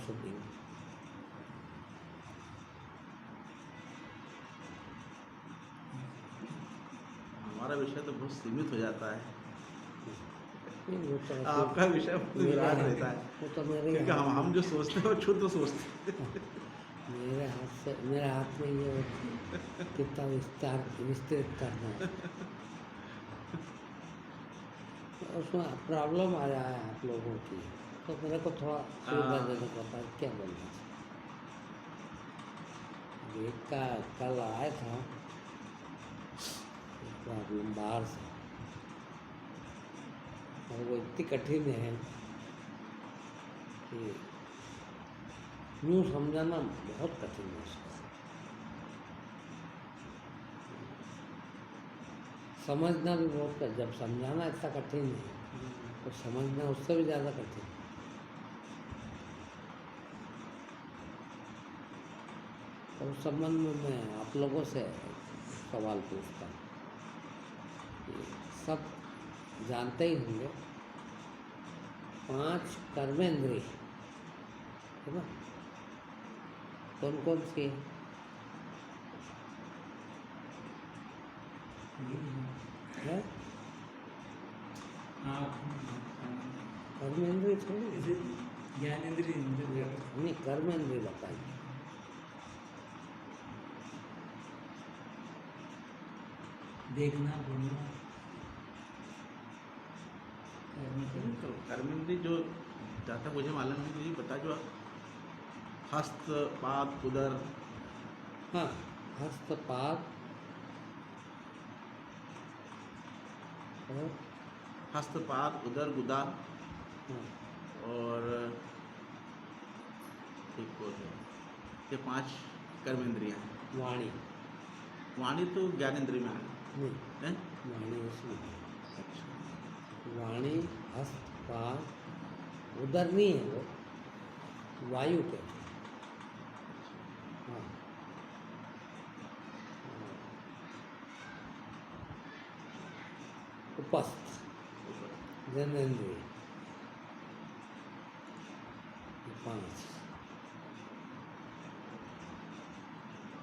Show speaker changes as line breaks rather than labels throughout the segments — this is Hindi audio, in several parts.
शूटिंग।
हमारा विषय तो बहुत सीमित हो जाता है,
नहीं, वो तो
आपका विषय बहुत
मेरा
विराट
है,
रहता है,
वो तो मेरे
क्योंकि
हाथ
हम जो सोचते हैं वो क्षुद्र सोचते हैं।
मेरे हाथ से, मेरे हाथ में ये होता है कितना विस्तृत करना है। तो उसमें प्रॉब्लम आ रहा है आप लोगों की, तो मेरे को थोड़ा सुविधा देने को होता है, क्या बोलना चाहिए। अब एक का कल आया था एक प्रॉब्लम बाहर से, और वो इतनी कठिन है कि यूँ समझाना बहुत कठिन है उसको। समझना भी बहुत कठिन, जब समझाना इतना कठिन है तो समझना उससे भी ज़्यादा कठिन है। तो उस संबंध में मैं आप लोगों से सवाल पूछता हूँ कि सब जानते ही होंगे 5 कर्मेंद्रिय है ना, कौन कौन सी है? है कर्मेंद्रिय थोड़ी,
ज्ञानेंद्रिय
नहीं कर्मेंद्रिय बताइए।
देखना, बोलना,
तो कर्मेंद्रिय जो जहाँ तक मुझे मालूम है, मुझे पता जो हस्त पाद उदर,
हाँ, हस्तपाद और
हस्त पाद उदर गुदा,
हाँ,
और एक और है, ये 5 कर्मेंद्रियाँ हैं।
वाणी
वाणी तो ज्ञानेंद्रिय में है,
नहीं,
हैं?
वाणी उसमें
अच्छा,
वाणी हस्तपाद उदर नहीं है, वो वायु कहते हैं। हाँ, उपस्थ जननेन्द्रिय, ये 5।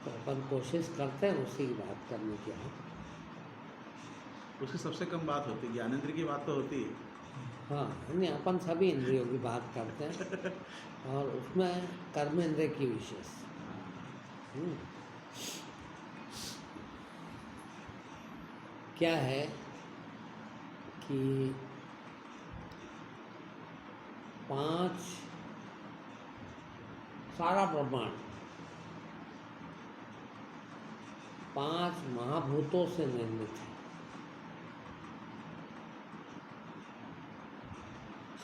तो अपन कोशिश करते हैं उसी की बात करने की।
उसकी सबसे कम बात होती है, ज्ञानेंद्रिय की बात तो होती है।
हाँ, नहीं अपन सभी इंद्रियों की बात करते हैं, और उसमें कर्मेंद्रिय की विशेष। क्या है कि 5 सारा ब्रह्मांड 5 महाभूतों से निर्मित है।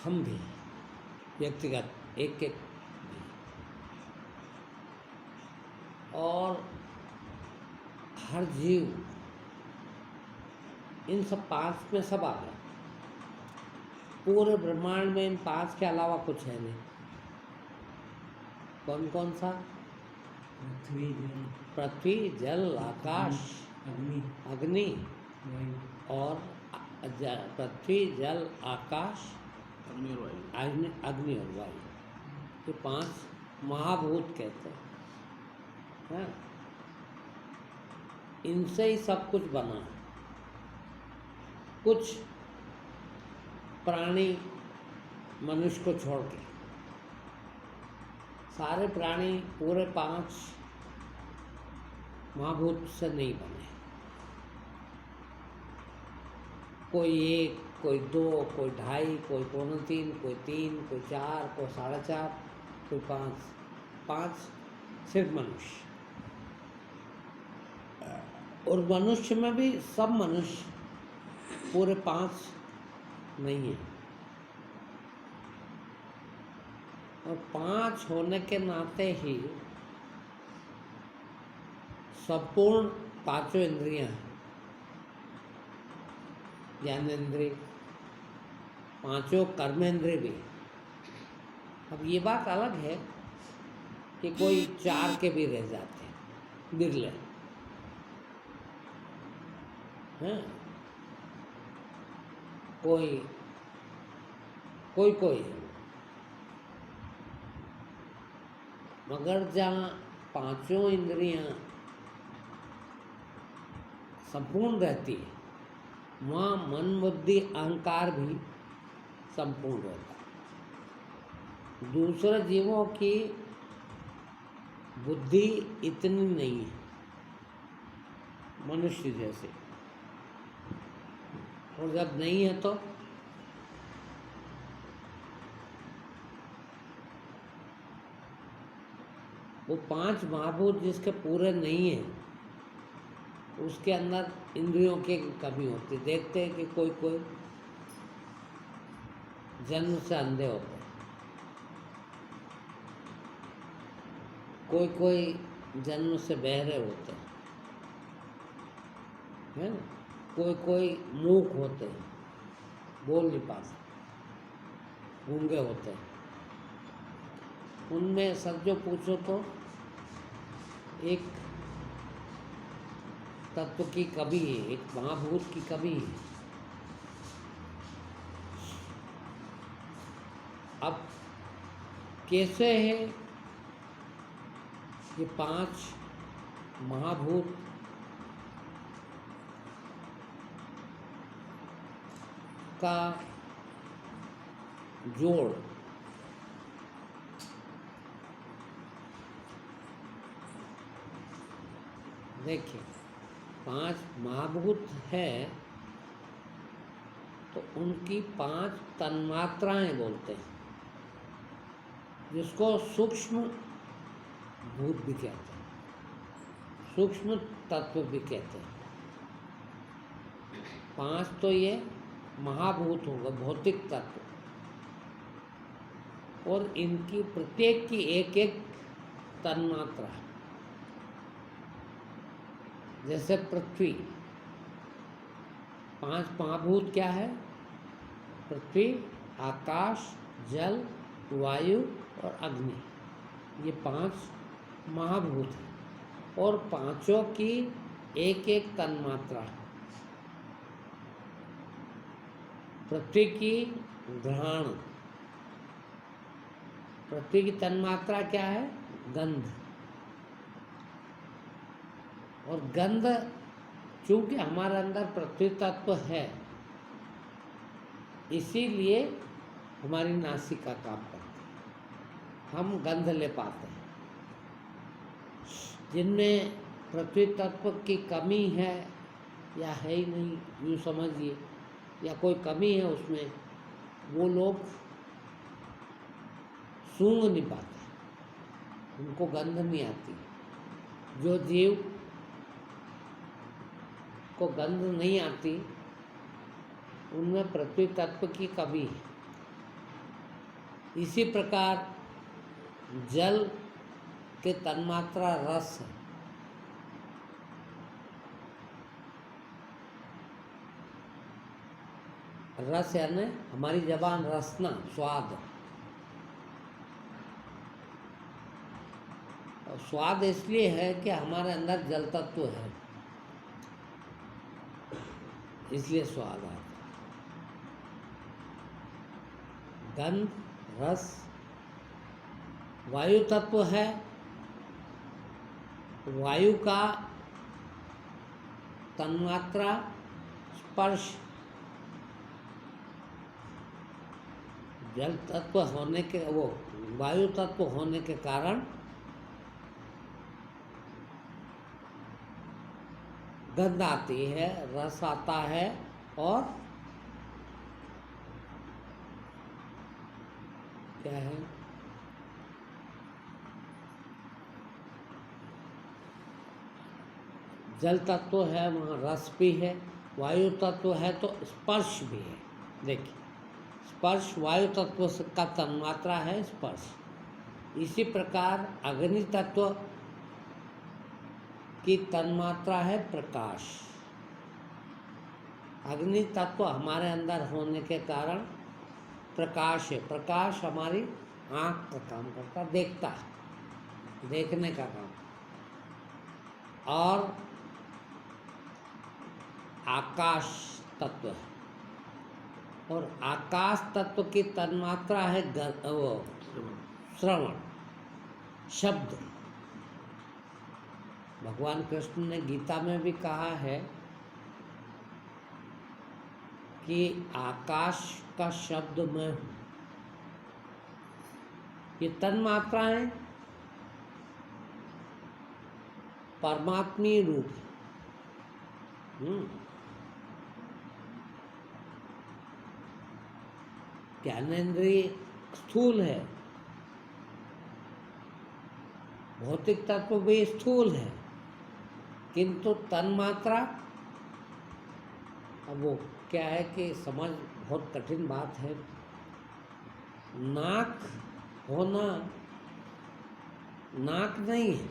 हम भी व्यक्तिगत एक भी, और हर जीव इन सब 5 में सब आ गया। पूरे ब्रह्मांड में इन 5 के अलावा कुछ है नहीं। कौन कौन सा? पृथ्वी, जल, आकाश, अग्नि और पृथ्वी, जल, आकाश,
अग्नि और वायु,
अग्नि और वायु, ये 5 महाभूत कहते हैं। हाँ, इनसे ही सब कुछ बना है। कुछ प्राणी मनुष्य को छोड़ के सारे प्राणी पूरे 5 महाभूत से नहीं बने। कोई 1, कोई 2, कोई 2.5, कोई 2.25, कोई 3, कोई 4, कोई 4.5, कोई 5 सिर्फ मनुष्य। और मनुष्य में भी सब मनुष्य पूरे 5 नहीं है। और 5 होने के नाते ही संपूर्ण 5 इंद्रियां हैं। ज्ञानेंद्रिय, 5 कर्मेंद्रिय भी। अब ये बात अलग है कि कोई 4 के भी रह जाते हैं, बिरले हैं। कोई है। मगर जहाँ पांचों इंद्रियां संपूर्ण रहती है, वहाँ मन बुद्धि अहंकार भी संपूर्ण रहता है। दूसरे जीवों की बुद्धि इतनी नहीं है मनुष्य जैसे, और जब नहीं है तो वो पांच महाभूत जिसके पूरे नहीं है, उसके अंदर इंद्रियों की कमी होती है। देखते हैं कि कोई कोई जन्म से अंधे होते हैं, कोई कोई जन्म से बहरे होते हैं, है ना, कोई कोई मूक होते हैं, बोल नहीं पाते, गूंगे होते हैं। उनमें सब जो पूछो तो एक तत्व की कमी है, एक महाभूत की कमी है। अब कैसे है ये पांच महाभूत का जोड़ देखिए, पांच महाभूत है तो उनकी पांच तन्मात्राएं बोलते हैं, जिसको सूक्ष्म भूत भी कहते हैं, सूक्ष्म तत्व भी कहते हैं। पांच तो ये महाभूत होगा, भौतिक तत्व, और इनकी प्रत्येक की एक एक तन्मात्रा, जैसे पृथ्वी, पांच महाभूत क्या है? पृथ्वी, आकाश, जल, वायु और अग्नि, ये पांच महाभूत हैं, और पांचों की एक एक तन्मात्रा। पृथ्वी की घ्राण, पृथ्वी की तन्मात्रा क्या है? गंध, और गंध चूंकि हमारे अंदर पृथ्वी तत्व है, इसीलिए हमारी नासिका काम करती है, हम गंध ले पाते हैं। जिनमें पृथ्वी तत्व की कमी है या है ही नहीं, यूँ समझिए, या कोई कमी है उसमें, वो लोग सूंघ नहीं पाते, उनको गंध नहीं आती। जो जीव को गंध नहीं आती, उनमें पृथ्वी तत्व की कमी है। इसी प्रकार जल के तन्मात्रा रस है, रस यानी हमारी जबान रसना, स्वाद, और स्वाद इसलिए है कि हमारे अंदर जल तत्व है, इसलिए स्वाद आता है। गंध, रस, वायु तत्व है, वायु का तन्मात्रा स्पर्श, जल तत्व होने के, वो वायु तत्व होने के कारण गंध आती है, रस आता है, और क्या है, जल तत्व है, वहाँ रस भी है, वायु तत्व है तो स्पर्श भी है। देखिए, स्पर्श वायु तत्व का तन्मात्रा है स्पर्श। इसी प्रकार अग्नि तत्व की तन्मात्रा है प्रकाश। अग्नि तत्व हमारे अंदर होने के कारण प्रकाश है। प्रकाश हमारी आँख का काम करता, देखता है, देखने का काम। और आकाश तत्व है, और आकाश तत्व की तन्मात्रा है वो श्रवण। शब्द। भगवान कृष्ण ने गीता में भी कहा है कि आकाश का शब्द मैं हूँ। ये तन मात्राएं परमात्मीय रूप है। ज्ञानेन्द्रिय स्थूल है, भौतिक तत्व भी स्थूल है, किंतु तन्मात्रा, अब वो क्या है कि समझ बहुत कठिन बात है। नाक होना नाक नहीं है।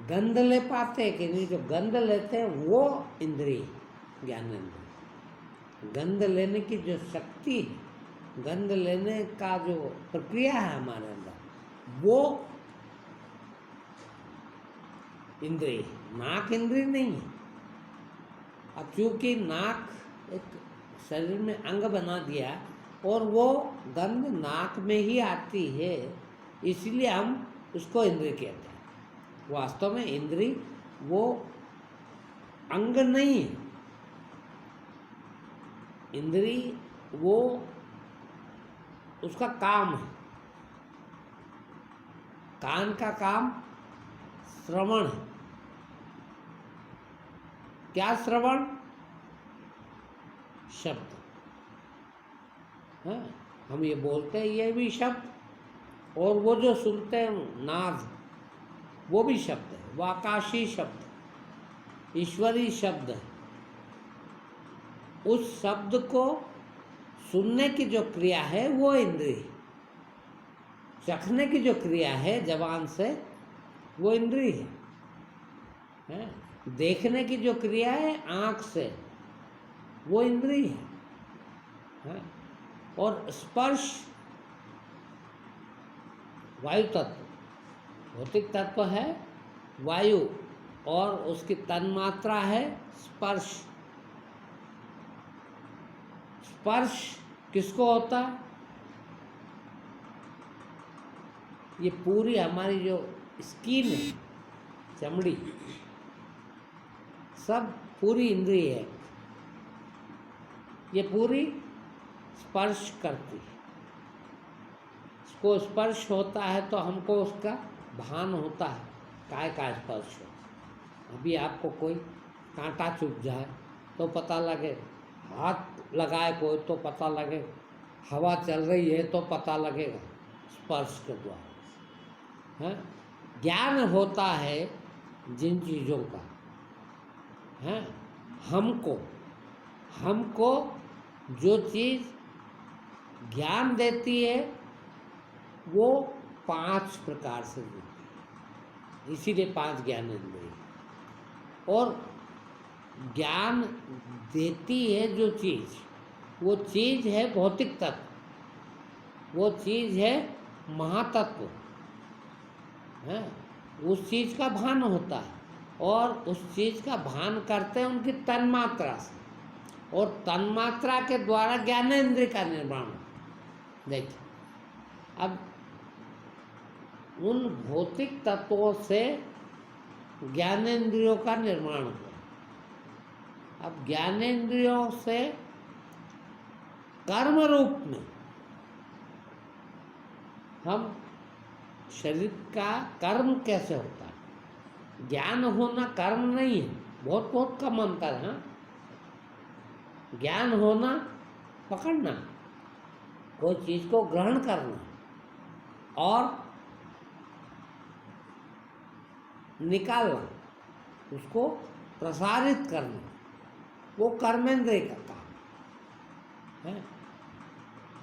गंध ले पाते हैं कि नहीं? जो गंध लेते हैं वो इंद्रिय, ज्ञानेन्द्रिय। गंध लेने की जो शक्ति है, गंध लेने का जो प्रक्रिया है हमारे अंदर, वो इंद्रिय। नाक इंद्रिय नहीं है। अब चूंकि नाक एक शरीर में अंग बना दिया और वो गंध नाक में ही आती है, इसलिए हम उसको इंद्रिय कहते हैं। वास्तव में इंद्रिय वो अंग नहीं है। इंद्रिय वो उसका काम है। कान का काम श्रवण है। क्या श्रवण? शब्द। हाँ, हम ये बोलते हैं ये भी शब्द, और वो जो सुनते हैं नाद, वो भी शब्द है। वो आकाशीय शब्द, ईश्वरीय शब्द है। उस शब्द को सुनने की जो क्रिया है वो इंद्रिय। चखने की जो क्रिया है जबान से वो इंद्रिय है। देखने की जो क्रिया है आँख से वो इंद्रिय है। और स्पर्श वायु तत्व, भौतिक तत्व है वायु, और उसकी तन्मात्रा है स्पर्श। स्पर्श किसको होता है? ये पूरी हमारी जो स्किन है, चमड़ी, सब पूरी इंद्रिय है। ये पूरी स्पर्श करती है। इसको स्पर्श होता है तो हमको उसका भान होता है, काय का स्पर्श हो। अभी आपको कोई कांटा चुभ जाए तो पता लगे, हाथ लगाए कोई तो पता लगे, हवा चल रही है तो पता लगेगा स्पर्श के द्वारा। है ज्ञान होता है जिन चीज़ों का, है हमको जो चीज़ ज्ञान देती है वो 5 प्रकार से देती है, इसीलिए 5 ज्ञानेंद्रिय। और ज्ञान देती है जो चीज़, वो चीज़ है भौतिक तत्व, वो चीज़ है महातत्व है। उस चीज़ का भान होता है, और उस चीज़ का भान करते हैं उनकी तन्मात्रा से, और तन्मात्रा के द्वारा ज्ञानेंद्रिय का निर्माण होता है। देखिए, अब उन भौतिक तत्वों से ज्ञानेंद्रियों का निर्माण हुआ। अब ज्ञानेंद्रियों से कर्म रूप में हम, शरीर का कर्म कैसे होता है? ज्ञान होना कर्म नहीं है, बहुत बहुत कम अंतर है। ज्ञान होना पकड़ना, कोई चीज़ को ग्रहण करना और निकालना, उसको प्रसारित करना, वो कर्मेंद्रिय का काम है।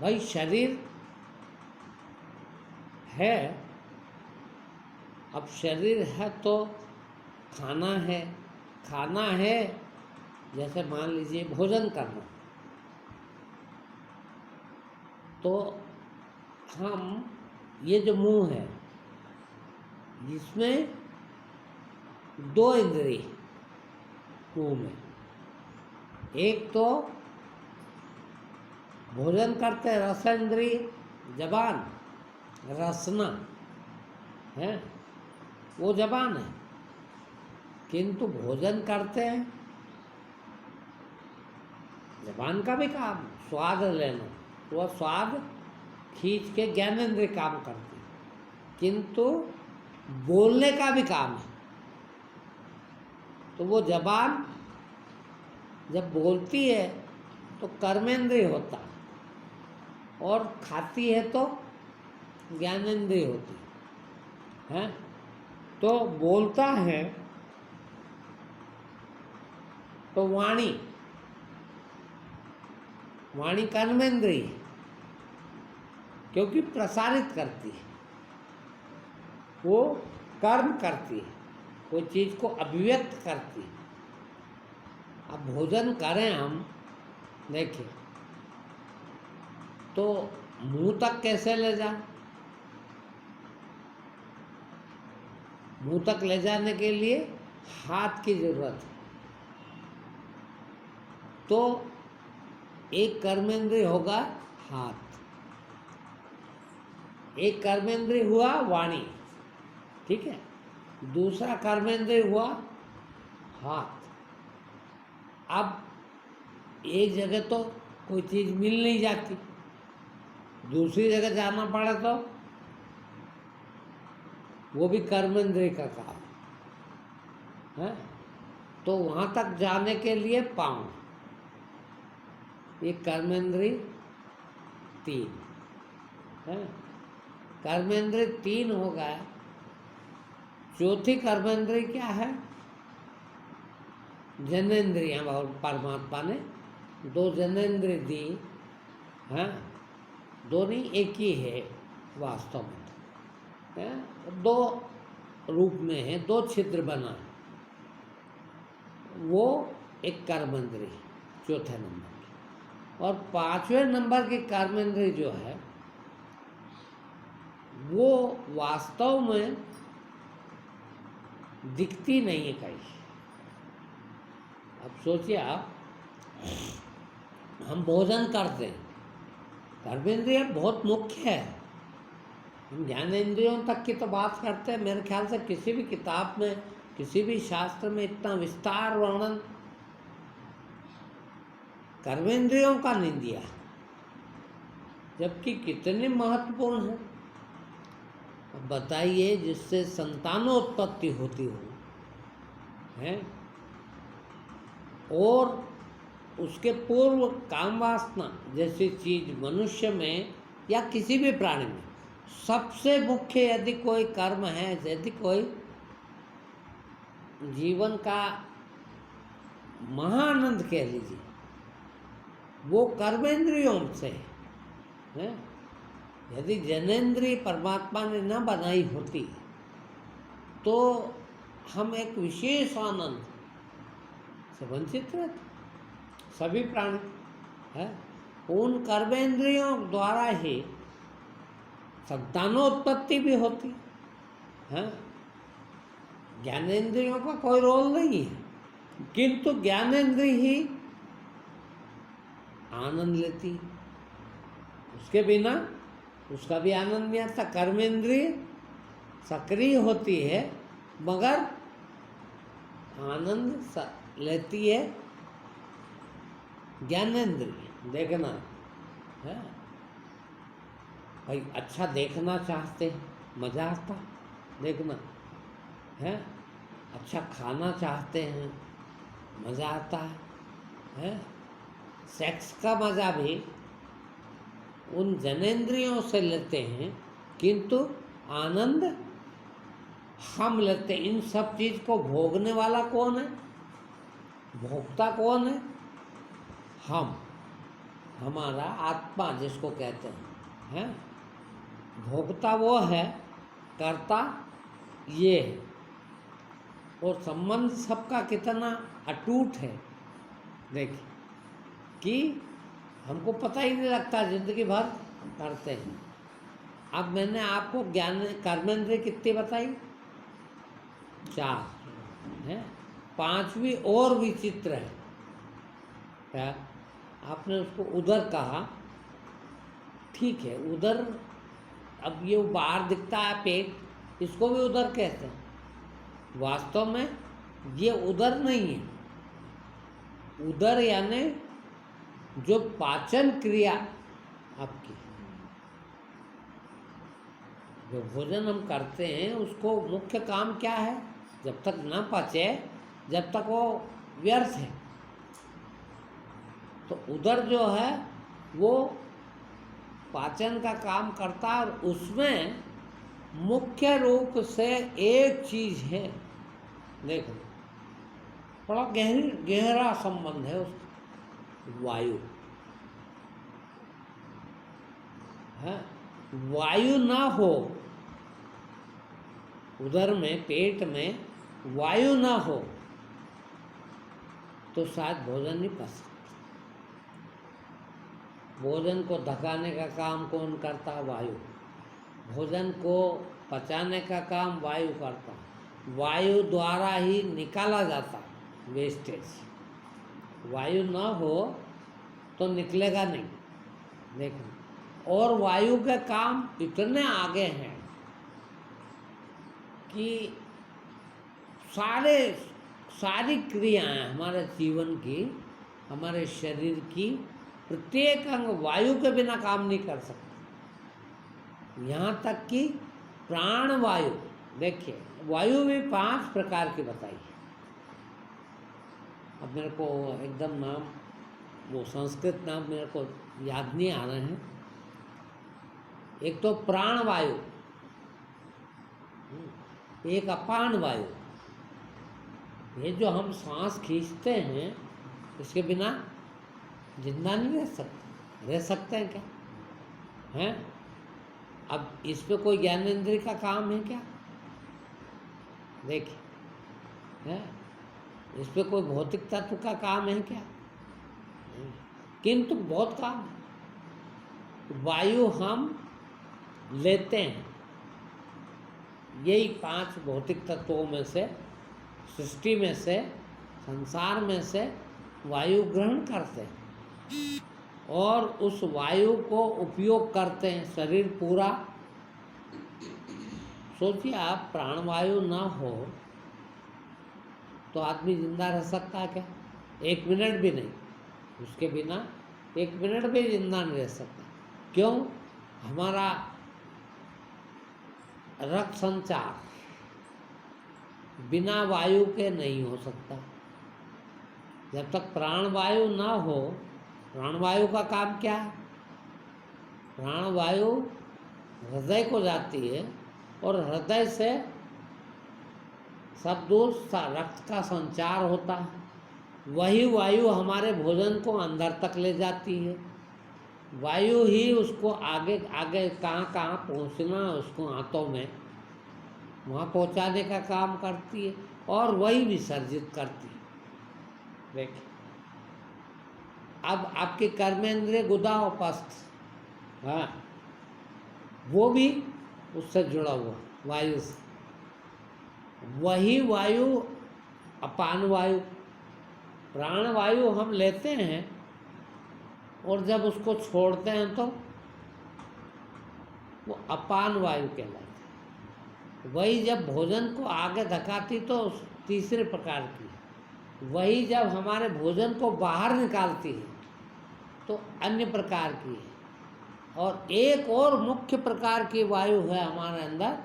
भाई शरीर है, अब शरीर है तो खाना है, जैसे मान लीजिए भोजन करना, तो हम ये जो मुंह है इसमें 2 इंद्रिय मुंह में, एक तो भोजन करते रस इंद्रिय जबान, रसना है वो जबान है, किंतु भोजन करते हैं जबान का भी काम, स्वाद लेना, तो वह स्वाद खींच के ज्ञानेंद्रिय काम करती, किंतु बोलने का भी काम है। तो वो जबान जब बोलती है तो कर्मेंद्रिय होता है, और खाती है तो ज्ञानेंद्रिय होती है। तो बोलता है तो वाणी, वाणी कर्मेंद्रिय है, क्योंकि प्रसारित करती है, वो कर्म करती है, कोई चीज़ को अभिव्यक्त करती है। अब भोजन करें हम, देखिए, तो मुंह तक कैसे ले जाए? मुंह तक ले जाने के लिए हाथ की जरूरत है। तो एक कर्मेंद्रिय होगा हाथ, एक कर्मेंद्रिय हुआ वाणी, ठीक है, दूसरा कर्मेंद्रिय हुआ हाथ। अब एक जगह तो कोई चीज़ मिल नहीं जाती, दूसरी जगह जाना पड़ा तो वो भी कर्मेंद्रिय का काम है। तो वहाँ तक जाने के लिए पाँव, ये कर्मेंद्रिय 3 है, कर्मेंद्रिय 3 हो गया। चौथी कर्मेंद्रिय क्या है? जनेंद्रियाँ, परमात्मा ने 2 जनेंद्रिय दी हैं, 2 नहीं, एक ही है वास्तव में, है 2 रूप में है, 2 छिद्र बना है, वो एक कर्मेंद्रिय चौथे नंबर की। और 5वें नंबर की कर्मेंद्रिय जो है वो वास्तव में दिखती नहीं है कहीं। अब सोचिए आप, हम भोजन करते हैं, कर्मेंद्रिय बहुत मुख्य है, हम ज्ञानेंद्रियों तक की तो बात करते हैं। मेरे ख्याल से किसी भी किताब में, किसी भी शास्त्र में इतना विस्तार वर्णन कर्मेंद्रियों का नहीं दिया, जबकि कितने महत्वपूर्ण है। अब बताइए, जिससे संतानोत्पत्ति होती हो है, और उसके पूर्व काम वासना जैसी चीज मनुष्य में या किसी भी प्राणी में सबसे मुख्य यदि कोई कर्म है, यदि कोई जीवन का महाआनंद कह लीजिए, वो कर्मेंद्रियों से है। यदि जनेंद्रिय परमात्मा ने न बनाई होती तो हम एक विशेष आनंद से वंचित रहते, सभी प्राणी है। उन कर्मेंद्रियों द्वारा ही संतानोत्पत्ति भी होती है। ज्ञानेंद्रियों का कोई रोल नहीं है, किंतु ज्ञानेंद्रिय ही आनंद लेती है, उसके बिना उसका भी आनंद नहीं आता। कर्मेंद्रिय सक्रिय होती है मगर आनंद लेती है ज्ञानेंद्रिय। देखना है भाई, अच्छा देखना चाहते हैं, मजा आता देखना है, अच्छा खाना चाहते हैं, मजा आता है। सेक्स का मजा भी उन जनेंद्रियों से लेते हैं, किंतु आनंद हम लेते हैं। इन सब चीज को भोगने वाला कौन है? भोक्ता कौन है? हम, हमारा आत्मा जिसको कहते हैं। भोक्ता वो है, कर्ता ये है। और संबंध सबका कितना अटूट है देखिए, कि हमको पता ही नहीं लगता, जिंदगी भर करते हैं। अब मैंने आपको ज्ञान कर्मेंद्रिय कितनी बताई? 4 है। 5वीं और विचित्र है। क्या आपने उसको उदर कहा? ठीक है, उदर अब ये बाहर दिखता है पेट, इसको भी उदर कहते हैं। वास्तव में ये उदर नहीं है। उदर यानी जो पाचन क्रिया आपकी, जो भोजन हम करते हैं उसको मुख्य काम क्या है, जब तक ना पचे जब तक वो व्यर्थ है। तो उदर जो है वो पाचन का काम करता है, और उसमें मुख्य रूप से एक चीज है, देखो बड़ा गहरा संबंध है उसका, वायु है। वायु ना हो उदर में, पेट में वायु ना हो तो शायद भोजन नहीं पच सकता। भोजन को धकाने का काम कौन करता है? वायु। भोजन को पचाने का काम वायु करता है। वायु द्वारा ही निकाला जाता है वेस्टेज। वायु ना हो तो निकलेगा नहीं, देखो। और वायु के काम इतने आगे हैं कि सारी क्रियाएं हमारे जीवन की, हमारे शरीर की प्रत्येक अंग वायु के बिना काम नहीं कर सकता। यहाँ तक कि प्राण वायु, देखिए वायु भी 5 प्रकार की बताई है। अब मेरे को एकदम नाम, वो संस्कृत नाम मेरे को याद नहीं आ रहे हैं। एक तो प्राण वायु, एक अपान वायु। ये जो हम सांस खींचते हैं इसके बिना जिंदा नहीं रह सकते। रह सकते हैं क्या? हैं? अब इस पे कोई ज्ञानेंद्रिय का काम है क्या? देखिए, है इस पे कोई भौतिक तत्व का काम है क्या? किंतु बहुत काम है। वायु हम लेते हैं, यही 5 भौतिक तत्वों में से, सृष्टि में से, संसार में से वायु ग्रहण करते हैं और उस वायु को उपयोग करते हैं शरीर पूरा। सोचिए आप, प्राणवायु ना हो तो आदमी जिंदा रह सकता है क्या? 1 मिनट भी नहीं। उसके बिना 1 मिनट भी जिंदा नहीं रह सकता। क्यों? हमारा रक्त संचार बिना वायु के नहीं हो सकता। जब तक प्राणवायु ना हो, प्राणवायु का काम क्या है? प्राणवायु हृदय को जाती है और हृदय से सब दूर रक्त का संचार होता है। वही वायु हमारे भोजन को अंदर तक ले जाती है। वायु ही उसको आगे आगे कहाँ कहाँ पहुँचना है, उसको आंतों में वहाँ पहुँचाने का काम करती है और वही विसर्जित करती है। देखिए, अब आपके कर्मेंद्रिय गुदा और पस्थ, हाँ, वो भी उससे जुड़ा हुआ वायु से। वही वायु अपान वायु, प्राण वायु हम लेते हैं और जब उसको छोड़ते हैं तो वो अपान वायु कहलाती है। वही जब भोजन को आगे धकाती तो तीसरे प्रकार की है। वही जब हमारे भोजन को बाहर निकालती है तो अन्य प्रकार की है। और एक और मुख्य प्रकार की वायु है हमारे अंदर,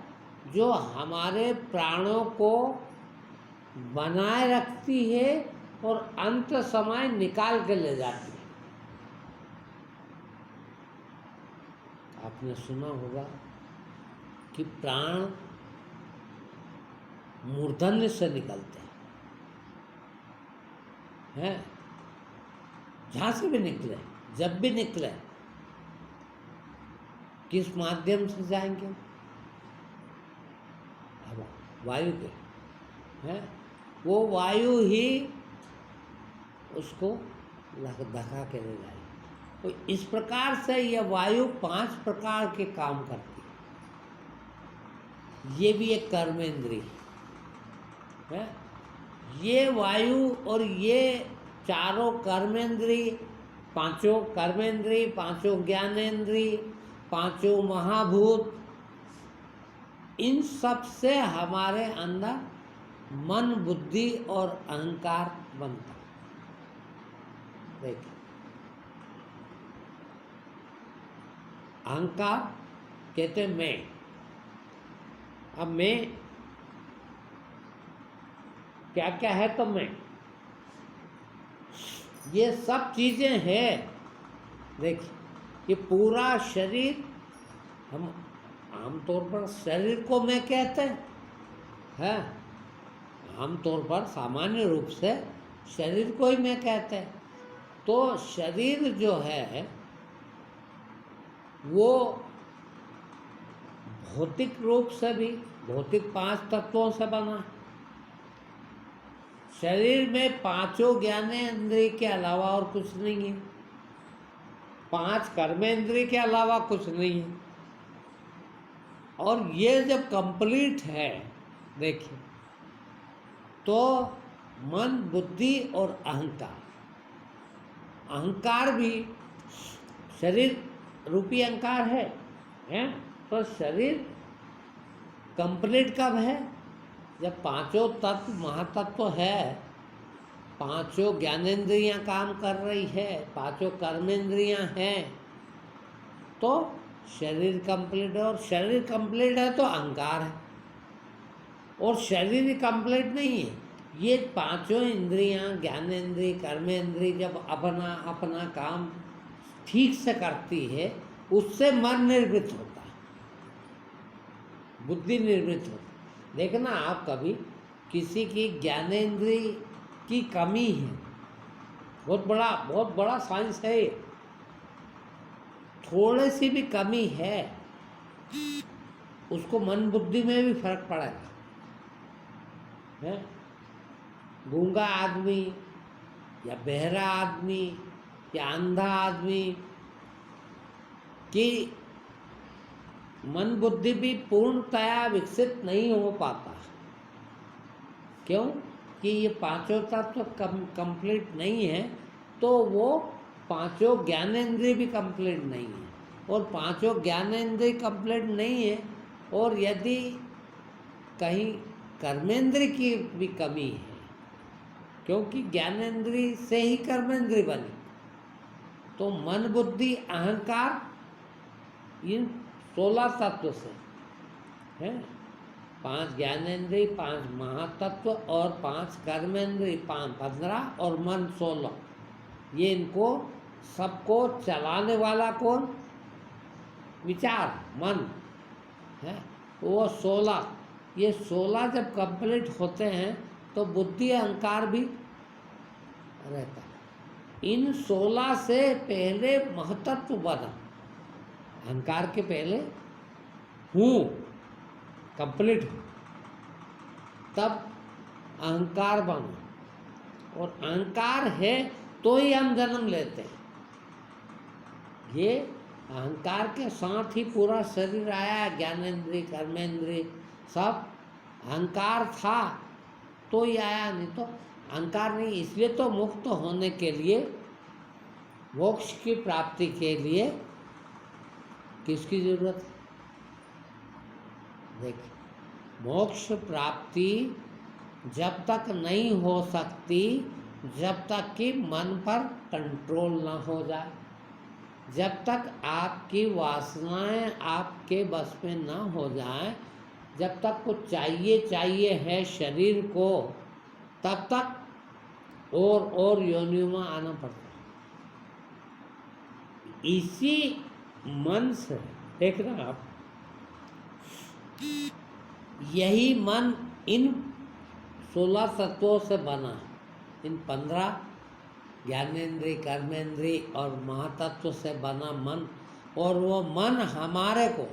जो हमारे प्राणों को बनाए रखती है और अंत समय निकाल के ले जाती है। आपने सुना होगा कि प्राण मूर्धन्य से निकलते हैं, जहाँ से भी निकले, जब भी निकले, किस माध्यम से जाएंगे? हवा, वायु के, है वो वायु ही उसको धका के ले जाएगी। तो इस प्रकार से यह वायु 5 प्रकार के काम करती है। ये भी एक कर्मेंद्रिय है। ये वायु और ये चारों कर्मेंद्रिय, 5 कर्मेंद्रिय, 5 ज्ञानेंद्रिय, 5 महाभूत, इन सब से हमारे अंदर मन, बुद्धि और अहंकार बनता है। देखिए, अहंकार कहते हैं मैं। अब मैं क्या क्या है, तो मैं ये सब चीजें हैं। देखिए, ये पूरा शरीर, हम आमतौर पर शरीर को मैं कहते हैं, आमतौर पर सामान्य रूप से शरीर को ही मैं कहते हैं। तो शरीर जो है वो भौतिक रूप से भी, भौतिक 5 तत्वों से बना है। शरीर में 5 ज्ञानेंद्रिय के अलावा और कुछ नहीं है, 5 कर्मेंद्रिय के अलावा कुछ नहीं है। और ये जब कंप्लीट है, देखिए, तो मन, बुद्धि और अहंकार, अहंकार भी शरीर रूपी अहंकार है? तो शरीर कंप्लीट कब है? जब 5 तत्व महातत्व है, 5 ज्ञानेंद्रियां काम कर रही है, 5 कर्मेंद्रियां हैं, तो शरीर कंप्लीट है। और शरीर कंप्लीट है तो अहंकार है। और शरीर ही कंप्लीट नहीं है, ये 5 इंद्रियां, ज्ञानेंद्रिय, कर्मेंद्रिय जब अपना अपना काम ठीक से करती है, उससे मन निर्मित होता है, बुद्धि निर्मित होती है। देखना आप, कभी किसी की ज्ञानेंद्रिय की कमी है, बहुत बड़ा साइंस है, थोड़ी सी भी कमी है, उसको मन बुद्धि में भी फर्क पड़ेगा। है गूंगा आदमी या बहरा आदमी या अंधा आदमी की मन बुद्धि भी पूर्णतया विकसित नहीं हो पाता। क्यों? कि ये 5 तत्व कंप्लीट नहीं है, तो वो 5 ज्ञानेंद्रिय भी कंप्लीट नहीं है। और 5 ज्ञानेंद्रिय कंप्लीट नहीं है, और यदि कहीं कर्मेंद्रिय की भी कमी है, क्योंकि ज्ञानेंद्रिय से ही कर्मेंद्रिय बनी, तो मन, बुद्धि, अहंकार, इन 16 तत्व से है। 5 ज्ञानेंद्रिय, 5 महातत्व और 5 कर्मेंद्रिय, 15 और मन 16। ये इनको सबको चलाने वाला कौन? विचार, मन है, वो 16। ये 16 जब कंप्लीट होते हैं तो बुद्धि, अहंकार भी रहता है। इन 16 से पहले महतत्व बना, अहंकार के पहले हूँ कंप्लीट हूँ, तब अहंकार बना। और अहंकार है तो ही हम जन्म लेते हैं। ये अहंकार के साथ ही पूरा शरीर आया, ज्ञानेंद्रिय, कर्मेंद्रिय सब। अहंकार था तो ही आया, नहीं तो अहंकार नहीं। इसलिए तो मुक्त होने के लिए, मोक्ष की प्राप्ति के लिए किसकी जरूरत है? देखिए, मोक्ष प्राप्ति जब तक नहीं हो सकती जब तक कि मन पर कंट्रोल ना हो जाए, जब तक आपकी वासनाएं आपके बस में ना हो जाए, जब तक कुछ चाहिए है शरीर को, तब तक और योनियों में आना पड़ता है। इसी मन से देखना आप, यही मन इन 16 तत्वों से बना, इन 15 ज्ञानेंद्रिय, कर्मेंद्रिय और महातत्व से बना मन। और वो मन हमारे को,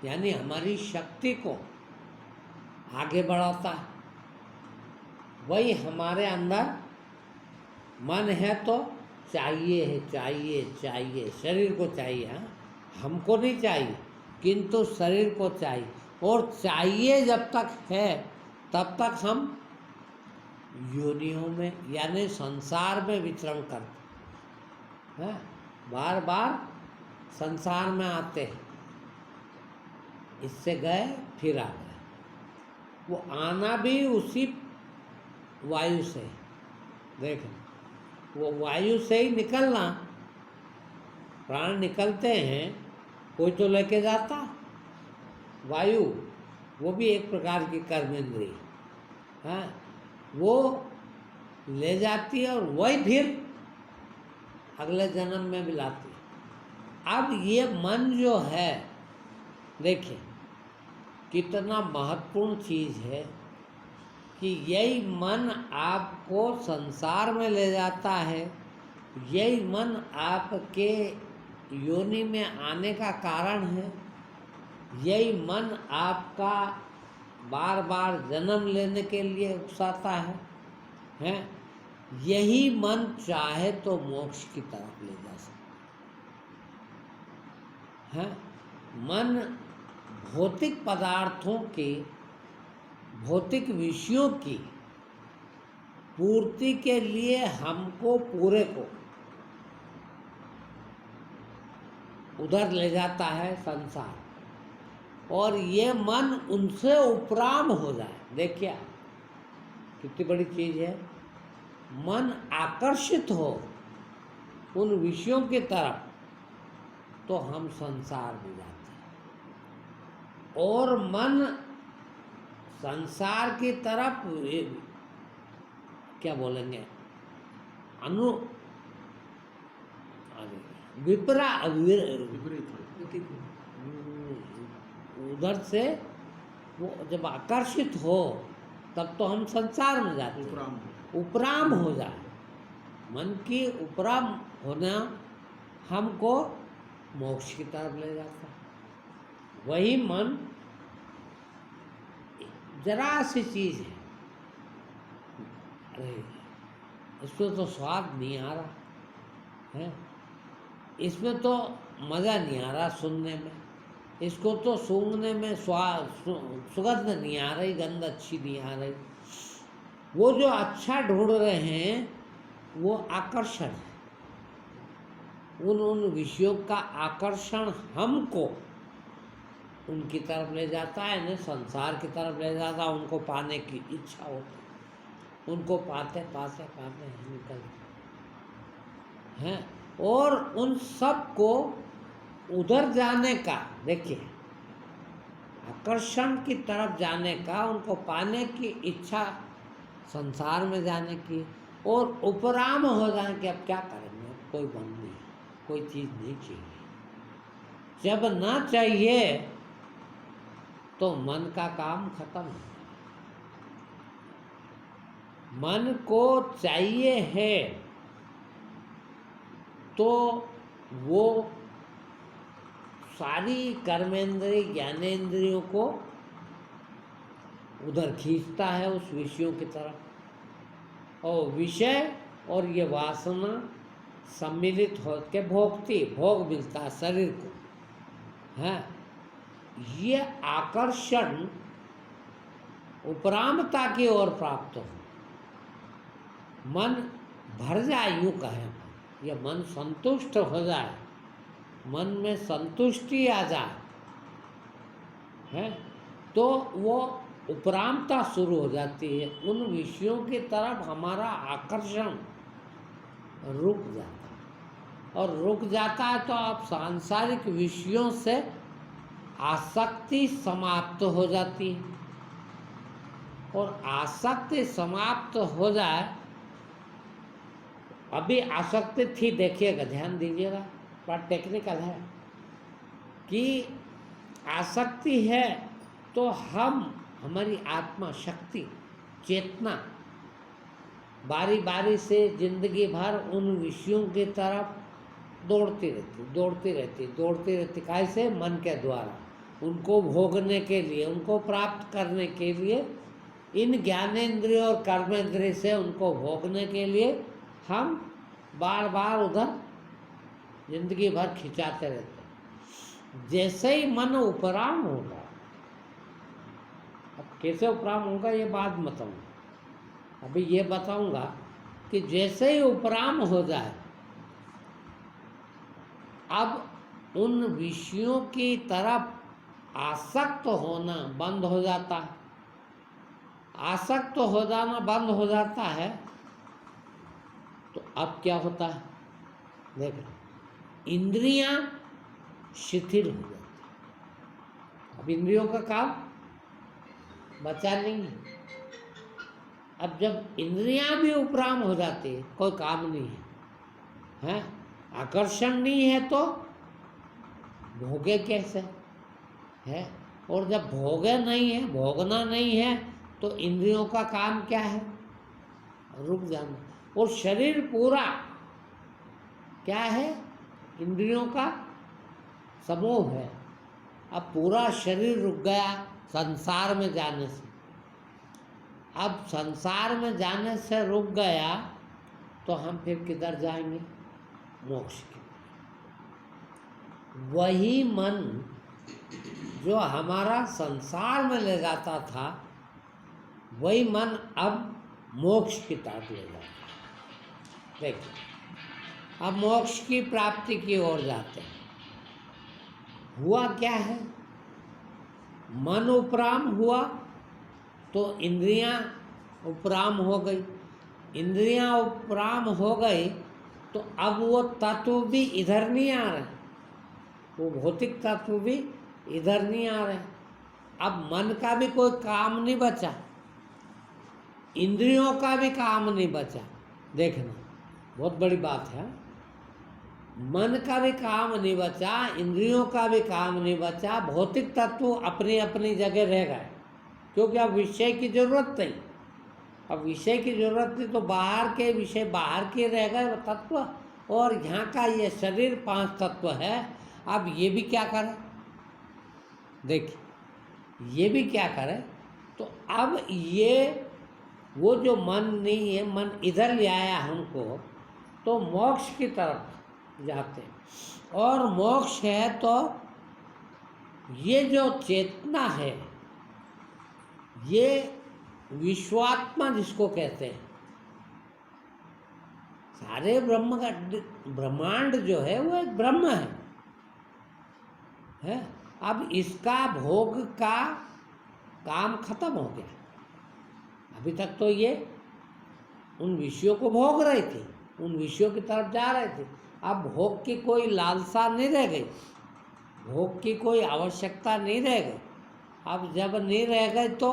यानी हमारी शक्ति को आगे बढ़ाता है। वही हमारे अंदर मन है तो चाहिए है, चाहिए, शरीर को चाहिए, हाँ, हमको नहीं चाहिए, किंतु शरीर को चाहिए। और चाहिए जब तक है तब तक हम योनियों में, यानी संसार में विचरण करते हैं, बार बार संसार में आते हैं। इससे गए फिर आ गए, वो आना भी उसी वायु से, देखें वो वायु से ही निकलना, प्राण निकलते हैं, कोई तो लेके जाता, वायु वो भी एक प्रकार की कर्मेंद्रिय है, वो ले जाती है और वही फिर अगले जन्म में भी लाती है। अब ये मन जो है, देखिए कितना महत्वपूर्ण चीज़ है कि यही मन आपको संसार में ले जाता है, यही मन आपके योनि में आने का कारण है, यही मन आपका बार बार जन्म लेने के लिए उकसाता है? यही मन चाहे तो मोक्ष की तरफ ले जा सकता है। मन भौतिक पदार्थों के, भौतिक विषयों की पूर्ति के लिए हमको पूरे को उधर ले जाता है संसार, और ये मन उनसे उपराम हो जाए। देखिए कितनी बड़ी चीज है, मन आकर्षित हो उन विषयों की तरफ तो हम संसार में जाते हैं, और मन संसार की तरफ क्या बोलेंगे,
विपरीत
उधर से वो जब आकर्षित हो तब तो हम संसार में जाते हैं, उपराम हो जाए, मन की उपराम होना हमको मोक्ष की तरफ ले जाता है। वही मन जरा सी चीज है, अरे इसमें तो स्वाद नहीं आ रहा है, इसमें तो मज़ा नहीं आ रहा सुनने में, इसको तो सूंघने में स्वाद सुगंध नहीं आ रही, गंध अच्छी नहीं आ रही। वो जो अच्छा ढूंढ रहे हैं वो आकर्षण है, उन विषयों का आकर्षण हमको उनकी तरफ ले जाता है ना, संसार की तरफ ले जाता है, उनको पाने की इच्छा होती है, उनको पाते पाते पाते निकल हैं, और उन सब को उधर जाने का, देखिए आकर्षण की तरफ जाने का, उनको पाने की इच्छा, संसार में जाने की, और उपराम हो जाने कि अब क्या करेंगे, कोई बन नहीं, कोई चीज़ नहीं चाहिए। जब ना चाहिए तो मन का काम खत्म है। मन को चाहिए है तो वो सारी कर्मेंद्रिय ज्ञानेंद्रियों को उधर खींचता है उस विषयों की तरफ, और विषय और ये वासना सम्मिलित हो के भोग मिलता है शरीर को, है ये आकर्षण उपरामता की ओर प्राप्त हो, मन भर जाए, यूँ कहें ये मन संतुष्ट हो जाए, मन में संतुष्टि आ जाए, है तो वो उपरामता शुरू हो जाती है, उन विषयों की तरफ हमारा आकर्षण रुक जाता है, और रुक जाता है तो आप सांसारिक विषयों से आसक्ति समाप्त हो जाती है, और आसक्ति समाप्त हो जाए, अभी आसक्ति थी, देखिएगा ध्यान दीजिएगा, बड़ा टेक्निकल है कि आसक्ति है तो हमारी आत्मा शक्ति चेतना बारी बारी से जिंदगी भर उन विषयों की तरफ दौड़ती रहती, कैसे मन के द्वारा, उनको भोगने के लिए, उनको प्राप्त करने के लिए, इन ज्ञानेंद्रिय और कर्मेंद्रिय से उनको भोगने के लिए हम बार बार उधर जिंदगी भर खिंचाते रहते। जैसे ही मन उपराम होगा, अब कैसे उपराम होगा ये बात बताऊंगा, अभी ये बताऊंगा कि जैसे ही उपराम हो जाए, अब उन विषयों की तरफ आसक्त होना बंद हो जाता है, आसक्त तो हो जाना बंद हो जाता है, तो अब क्या होता है? देख लो, इंद्रियां शिथिल हो जाती। अब इंद्रियों का काम बचा नहीं है। अब जब इंद्रियां भी उपराम हो जाती है, कोई काम नहीं है, आकर्षण नहीं है, तो भोगे कैसे है? और जब भोगे नहीं है, भोगना नहीं है, तो इंद्रियों का काम क्या है? रुक जाना। और शरीर पूरा क्या है? इंद्रियों का समूह है। अब पूरा शरीर रुक गया संसार में जाने से। अब संसार में जाने से रुक गया, तो हम फिर किधर जाएंगे? मोक्ष की। वही मन जो हमारा संसार में ले जाता था, वही मन अब मोक्ष की तरफ ले जाता है। देखिए, अब मोक्ष की प्राप्ति की ओर जाते हैं। हुआ क्या है? मन उपराम हुआ तो इंद्रियां उपराम हो गई। इंद्रियां उपराम हो गई तो अब वो तत्व भी इधर नहीं आ रहे, वो भौतिक तत्व भी इधर नहीं आ रहे। अब मन का भी कोई काम नहीं बचा, इंद्रियों का भी काम नहीं बचा। देखना, बहुत बड़ी बात है। मन का भी काम नहीं बचा, इंद्रियों का भी काम नहीं बचा, भौतिक तत्व अपनी अपनी जगह रह गए, क्योंकि अब विषय की जरूरत नहीं। अब विषय की जरूरत नहीं तो बाहर के विषय बाहर के रह गए तत्व, और यहाँ का ये शरीर 5 तत्व है। अब ये भी क्या करे? देखिए, ये भी क्या करे? तो अब ये वो जो मन नहीं है, मन इधर ले आया हमको, तो मोक्ष की तरफ जाते हैं। और मोक्ष है तो ये जो चेतना है, ये विश्वात्मा जिसको कहते हैं, सारे ब्रह्म का ब्रह्मांड जो है वो एक ब्रह्म है। अब इसका भोग का काम खत्म हो गया। अभी तक तो ये उन विषयों को भोग रहे थे, उन विषयों की तरफ जा रहे थे। अब भोग की कोई लालसा नहीं रह गई, भोग की कोई आवश्यकता नहीं रह गई। अब जब नहीं रह गए तो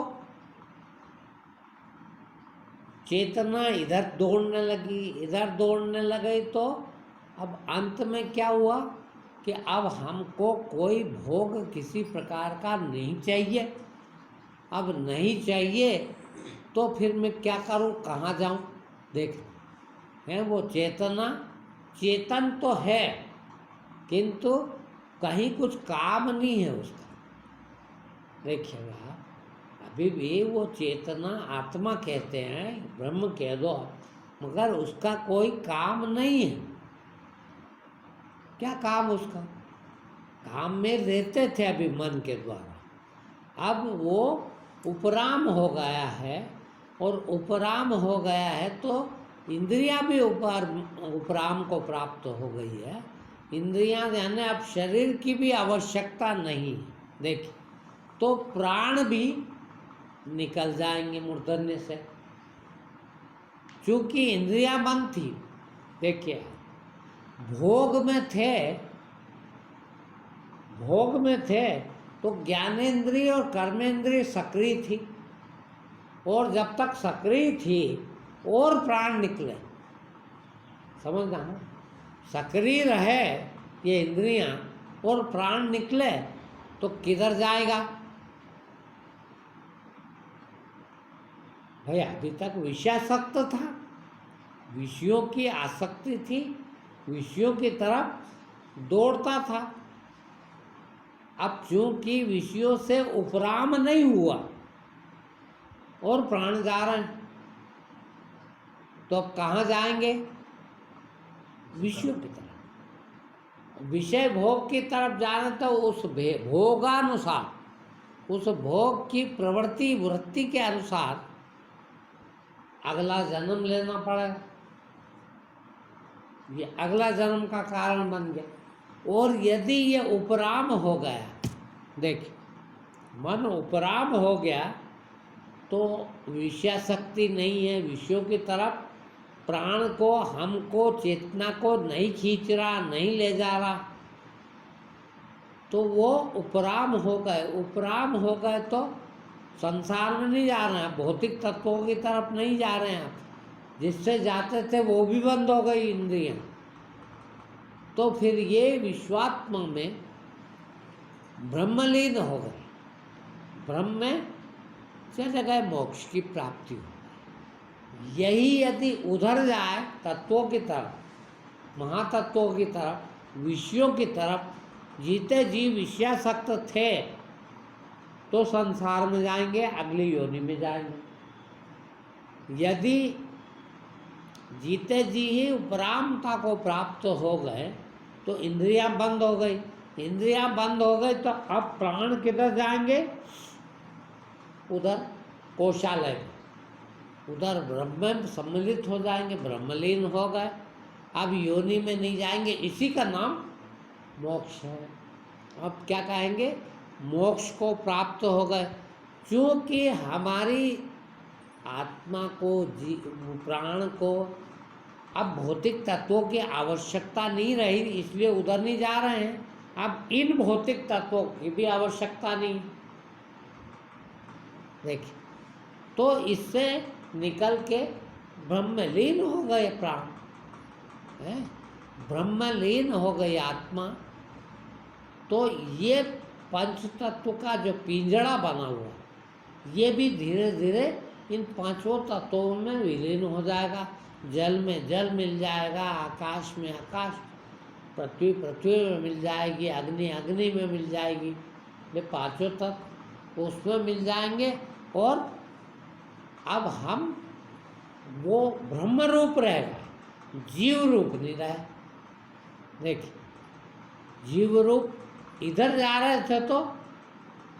चेतना इधर दौड़ने लगी, इधर दौड़ने लगे, तो अब अंत में क्या हुआ कि अब हमको कोई भोग किसी प्रकार का नहीं चाहिए। अब नहीं चाहिए तो फिर मैं क्या करूं, कहाँ जाऊं? देख, है वो चेतना, चेतन तो है किंतु कहीं कुछ काम नहीं है उसका। देखिएगा, अभी भी वो चेतना आत्मा कहते हैं, ब्रह्म कह दो, मगर उसका कोई काम नहीं है। क्या काम उसका? काम में रहते थे अभी मन के द्वारा। अब वो उपराम हो गया है, और उपराम हो गया है तो इंद्रियां भी उपराम को प्राप्त हो गई है। इंद्रियां यानी अब शरीर की भी आवश्यकता नहीं। देखिए, तो प्राण भी निकल जाएंगे मूर्धन्य से, क्योंकि इंद्रियां बंद थी। देखिए, भोग में थे तो ज्ञानेंद्रिय और कर्मेंद्रिय सक्रिय थी, और जब तक सक्रिय थी और प्राण निकले, समझना है, सक्रिय रहे ये इंद्रियां और प्राण निकले तो किधर जाएगा? भाई, अभी तक विषयासक्त था, विषयों की आसक्ति थी, विषयों की तरफ दौड़ता था। अब चूंकि विषयों से उपराम नहीं हुआ और प्राण जा रहे हैं, तो अब कहाँ जाएंगे? विषयों की तरफ। विषय भोग की तरफ जाने तो उस भोगानुसार, उस भोग की प्रवृत्ति वृत्ति के अनुसार अगला जन्म लेना पड़ेगा। ये अगला जन्म का कारण बन गया। और यदि ये उपराम हो गया, देखिए, मन उपराम हो गया, तो तो विषय शक्ति नहीं है, विषयों की तरफ प्राण को, हमको, चेतना को नहीं खींच रहा, नहीं ले जा रहा, तो वो उपराम हो गए। उपराम हो गए तो संसार में नहीं जा रहे हैं, भौतिक तत्वों की तरफ नहीं जा रहे हैं आप। जिससे जाते थे वो भी बंद हो गई इंद्रियां। तो फिर ये विश्वात्मा में ब्रह्मलीन हो गए, ब्रह्म में चले गए, मोक्ष की प्राप्ति हो। यही यदि उधर जाए तत्वों की तरफ, महातत्वों की तरफ, विषयों की तरफ, जीते जी विषयासक्त थे तो संसार में जाएंगे, अगली योनि में जाएंगे। यदि जीते जी ही उपरामता को प्राप्त हो गए तो इंद्रियां बंद हो गई। इंद्रियां बंद हो गई तो अब प्राण किधर जाएंगे? उधर कोशालय में, उधर ब्रह्म में सम्मिलित हो जाएंगे, ब्रह्मलीन हो गए। अब योनि में नहीं जाएंगे, इसी का नाम मोक्ष है। अब क्या कहेंगे? मोक्ष को प्राप्त हो गए। क्योंकि हमारी आत्मा को, प्राण को अब भौतिक तत्वों की आवश्यकता नहीं रही, इसलिए उधर नहीं जा रहे हैं। अब इन भौतिक तत्वों की भी आवश्यकता नहीं। देखिए, तो इससे निकल के ब्रह्मलीन हो गए प्राण, है ब्रह्मलीन हो गई आत्मा। तो ये पंच तत्व का जो पिंजड़ा बना हुआ, ये भी धीरे धीरे इन पांचों तत्वों में विलीन हो जाएगा। जल में जल मिल जाएगा, आकाश में आकाश, पृथ्वी पृथ्वी में मिल जाएगी, अग्नि अग्नि में मिल जाएगी। ये पांचों तत्व उसमें मिल जाएंगे। और अब हम वो ब्रह्म रूप रहेगा, जीव रूप नहीं रहे। देखिए, जीव रूप इधर जा रहे थे तो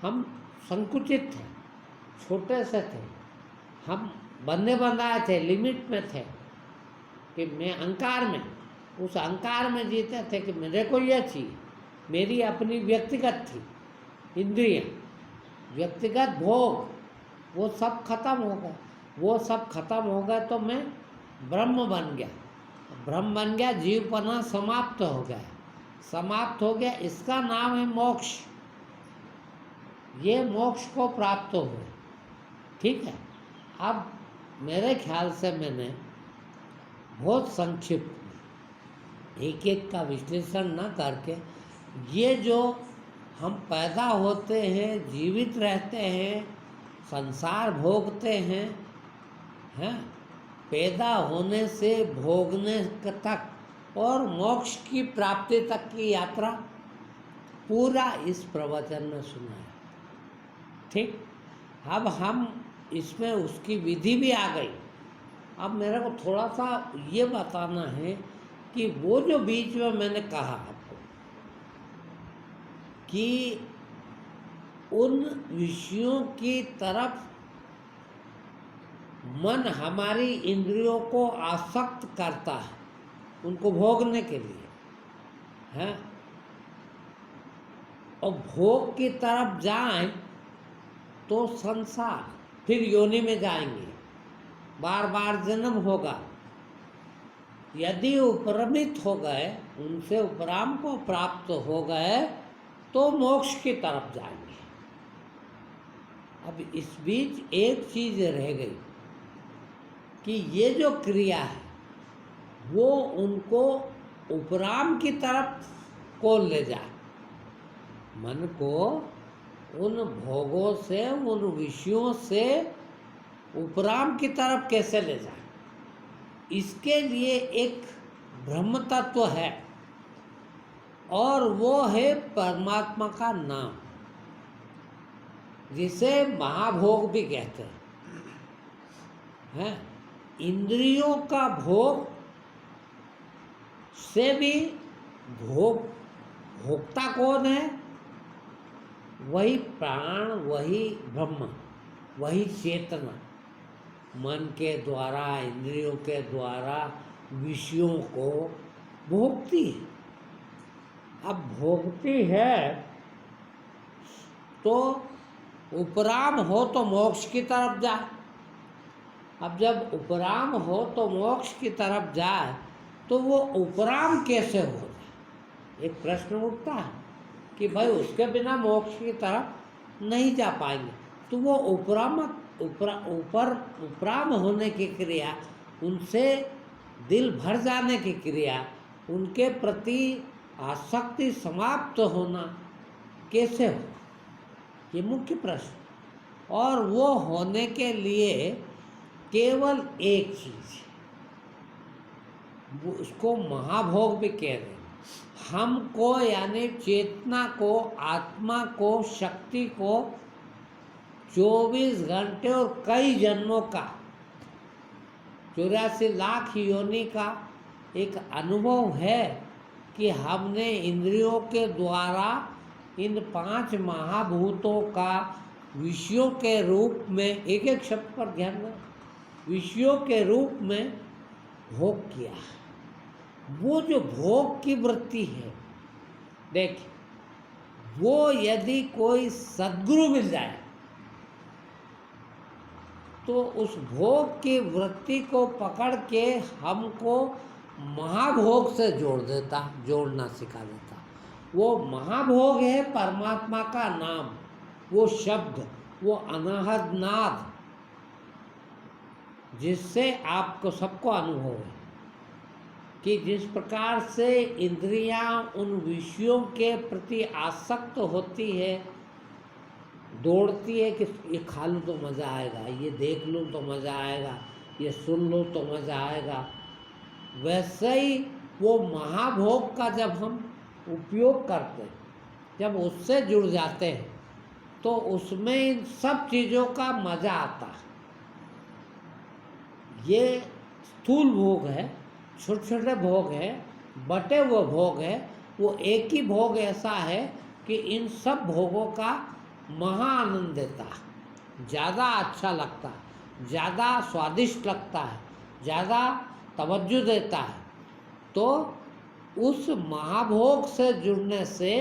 हम संकुचित थे, छोटे से थे, हम बंधे बंधाए थे, लिमिट में थे कि मैं अहंकार में, उस अहंकार में जीते थे कि मेरे को यह चाहिए, मेरी अपनी व्यक्तिगत थी इंद्रियां, व्यक्तिगत भोग, वो सब खत्म हो गए। वो सब खत्म हो गए तो मैं ब्रह्म बन गया। ब्रह्म बन गया, जीवपना समाप्त हो गया, समाप्त हो गया। इसका नाम है मोक्ष। ये मोक्ष को प्राप्त हुए। ठीक है। अब मेरे ख्याल से मैंने बहुत संक्षिप्त एक एक का विश्लेषण न करके, ये जो हम पैदा होते हैं, जीवित रहते हैं, संसार भोगते हैं, पैदा होने से भोगने तक और मोक्ष की प्राप्ति तक की यात्रा पूरा इस प्रवचन में सुना है। ठीक। अब हम इसमें उसकी विधि भी आ गई। अब मेरे को थोड़ा सा ये बताना है कि वो जो बीच में मैंने कहा आपको कि उन विषयों की तरफ मन हमारी इंद्रियों को आसक्त करता है उनको भोगने के लिए, है। और भोग की तरफ जाएं तो संसार, फिर योनि में जाएंगे, बार बार जन्म होगा। यदि उपरमित हो गए, उनसे उपराम को प्राप्त हो गए तो मोक्ष की तरफ जाएंगे। अब इस बीच एक चीज रह गई कि ये जो क्रिया है वो उनको उपराम की तरफ को ले जाए, मन को उन भोगों से, उन विषयों से उपराम की तरफ कैसे ले जाए। इसके लिए एक ब्रह्म तत्व है और वो है परमात्मा का नाम, जिसे महाभोग भी कहते हैं। इंद्रियों का भोग से भी भोक्ता कौन है? वही प्राण, वही ब्रह्म, वही चेतना, मन के द्वारा, इंद्रियों के द्वारा विषयों को भोगती है। अब भोगती है तो उपराम हो तो मोक्ष की तरफ जाए। अब जब उपराम हो तो मोक्ष की तरफ जाए तो वो उपराम कैसे हो जाए? एक प्रश्न उठता है कि भाई उसके बिना मोक्ष की तरफ नहीं जा पाएंगे। तो वो उपराम होने की क्रिया, उनसे दिल भर जाने की क्रिया, उनके प्रति आसक्ति समाप्त होना कैसे हो? ये मुख्य प्रश्न। और वो होने के लिए केवल एक चीज है, वो उसको महाभोग भी कह रहे हैं। हमको यानी चेतना को, आत्मा को, शक्ति को 24 घंटे और कई जन्मों का, 84 लाख योनि का एक अनुभव है कि हमने इंद्रियों के द्वारा इन 5 महाभूतों का विषयों के रूप में, एक एक शब्द पर ध्यान दें, विषयों के रूप में भोग किया। वो जो भोग की वृत्ति है, देखिए, वो यदि कोई सद्गुरु मिल जाए तो उस भोग की वृत्ति को पकड़ के हमको महाभोग से जोड़ना सिखा देता। वो महाभोग है परमात्मा का नाम, वो शब्द, वो अनाहद नाद, जिससे आपको सबको अनुभव है कि जिस प्रकार से इंद्रियां उन विषयों के प्रति आसक्त होती है, दौड़ती है कि ये खा लूँ तो मज़ा आएगा, ये देख लूँ तो मज़ा आएगा, ये सुन लूँ तो मज़ा आएगा, वैसे ही वो महाभोग का जब हम उपयोग करते हैं, जब उससे जुड़ जाते हैं तो उसमें इन सब चीज़ों का मज़ा आता है। ये स्थूल भोग है, छोटे छोटे भोग है, बटे हुए भोग है। वो एक ही भोग ऐसा है कि इन सब भोगों का महा आनंद देता है, ज़्यादा अच्छा लगता है, ज़्यादा स्वादिष्ट लगता है, ज़्यादा तवज्जो देता है। तो उस महाभोग से जुड़ने से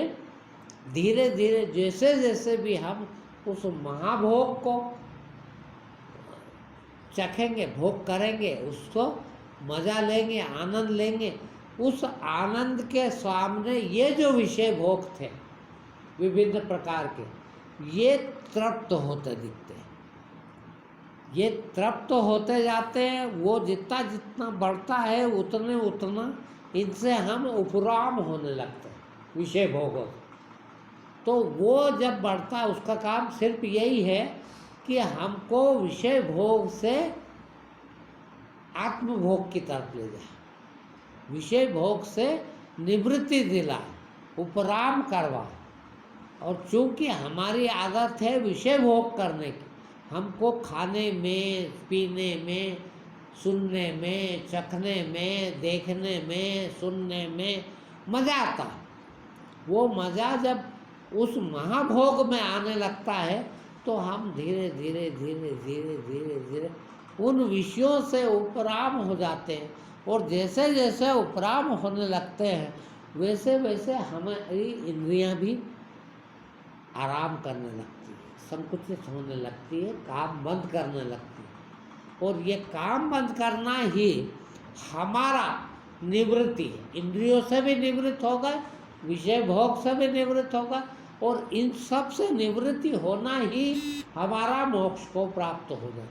धीरे धीरे जैसे जैसे भी हम उस महाभोग को चखेंगे, भोग करेंगे, उसको मज़ा लेंगे, आनंद लेंगे, उस आनंद के सामने ये जो विषय भोग थे विभिन्न प्रकार के, ये तृप्त होते दिखते हैं, ये तृप्त होते जाते हैं। वो जितना जितना बढ़ता है उतने उतना इनसे हम उपराम होने लगते हैं विषय भोगों। तो वो जब बढ़ता है उसका काम सिर्फ यही है कि हमको विषय भोग से आत्मभोग की तरफ ले जाए, विषय भोग से निवृत्ति दिलाए, उपराम करवाए। और चूंकि हमारी आदत है विषय भोग करने की, हमको खाने में, पीने में, सुनने में, चखने में, देखने में, सुनने में मज़ा आता है। वो मज़ा जब उस महाभोग में आने लगता है तो हम धीरे धीरे धीरे धीरे धीरे धीरे उन विषयों से उपराम हो जाते हैं। और जैसे जैसे उपराम होने लगते हैं वैसे वैसे हमारी इंद्रियां भी आराम करने लगती है, संकुचित होने लगती है, काम बंद करने लगती है। और ये काम बंद करना ही हमारा निवृत्ति है। इंद्रियों से भी निवृत्त होगा, विषय भोग से भी निवृत्त होगा, और इन सब से निवृत्ति होना ही हमारा मोक्ष को प्राप्त हो जाए।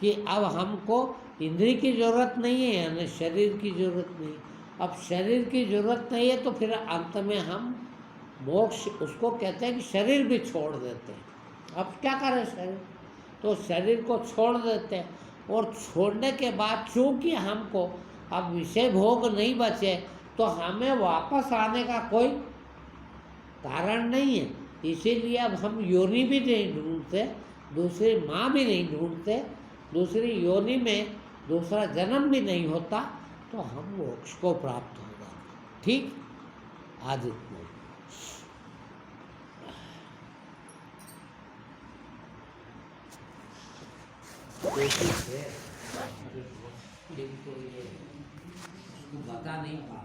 कि अब हमको इंद्रिय की जरूरत नहीं है, यानी शरीर की जरूरत नहीं। अब शरीर की जरूरत नहीं है तो फिर अंत में हम मोक्ष उसको कहते हैं कि शरीर भी छोड़ देते हैं। अब क्या करें शरीर, तो शरीर को छोड़ देते हैं। और छोड़ने के बाद चूँकि हमको अब विषय भोग नहीं बचे तो हमें वापस आने का कोई कारण नहीं है। इसीलिए अब हम योनि भी नहीं ढूंढते, दूसरी माँ भी नहीं ढूंढते, दूसरी योनि में दूसरा जन्म भी नहीं होता, तो हम मोक्ष को प्राप्त हो जाते। ठीक, आज इतना। कोशिश है, लेकिन तो ये बता नहीं पा